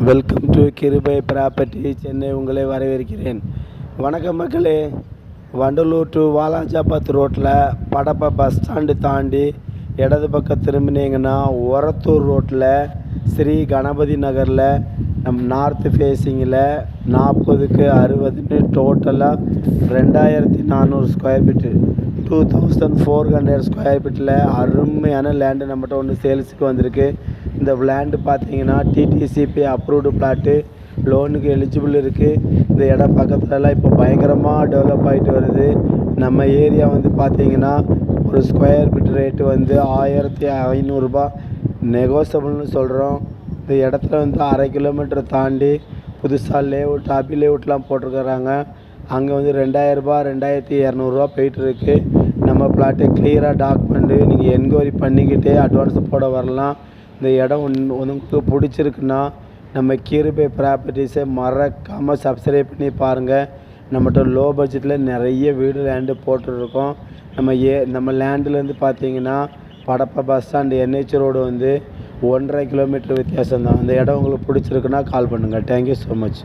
Welcome to கிருபை property Chennai உங்களை வரவேற்கிறேன். வணக்கம் மக்களே. வண்டலூர் டு வாலாஜாபாத் ரோட்டில் படப்பை பஸ் ஸ்டாண்டு தாண்டி இடது பக்கம் திரும்பினீங்கன்னா ஒரத்தூர் ரோட்டில் ஸ்ரீ கணபதி நகரில் நார்த்து ஃபேஸிங்கில் 40க்கு 60ன்னு டோட்டலாக 2400 ஸ்கொயர் ஃபீட்டு 2400 ஸ்கொயர் ஃபீட்டில் அருமையான லேண்டு நம்மகிட்ட ஒன்று சேல்ஸுக்கு வந்திருக்கு. இந்த லேண்டு பார்த்தீங்கன்னா டிடிசிபி அப்ரூவ்டு பிளாட்டு, லோனுக்கு எலிஜிபிள் இருக்குது. இந்த இடம் பக்கத்துலலாம் இப்போ பயங்கரமாக டெவலப் ஆகிட்டு வருது. நம்ம ஏரியா வந்து பார்த்தீங்கன்னா ஒரு ஸ்கொயர் ஃபீட் ரேட்டு வந்து 1500 நெகோசபிள்னு சொல்கிறோம். இந்த இடத்துல வந்து 1/2 கிலோமீட்டர் தாண்டி புதுசாக லேஅவுட் அபி லேஅவுட்லாம் போட்டிருக்கிறாங்க. அங்கே வந்து 2000 2200 போயிட்டுருக்கு. நம்ம பிளாட்டு கிளியராக டாக்குமெண்ட்டு நீங்கள் என்கொயரி பண்ணிக்கிட்டே அட்வான்ஸ் போட வரலாம். இந்த இடம் உங்களுக்கு பிடிச்சிருக்குன்னா நம்ம கிருபை ப்ராப்பர்ட்டிஸை மறக்காமல் சப்ஸ்கிரைப் பண்ணி பாருங்கள். நம்மகிட்ட லோ பட்ஜெட்டில் நிறைய வீடு லேண்டு போட்டுருக்கோம். நம்ம லேண்டுலேருந்து பார்த்தீங்கன்னா படப்பை பஸ் ஸ்டாண்டு NH ரோடு வந்து 1.5 கிலோமீட்டர் வித்தியாசம் தான். அந்த இடம் உங்களுக்கு பிடிச்சிருக்குன்னா கால் பண்ணுங்கள். Thank you so much.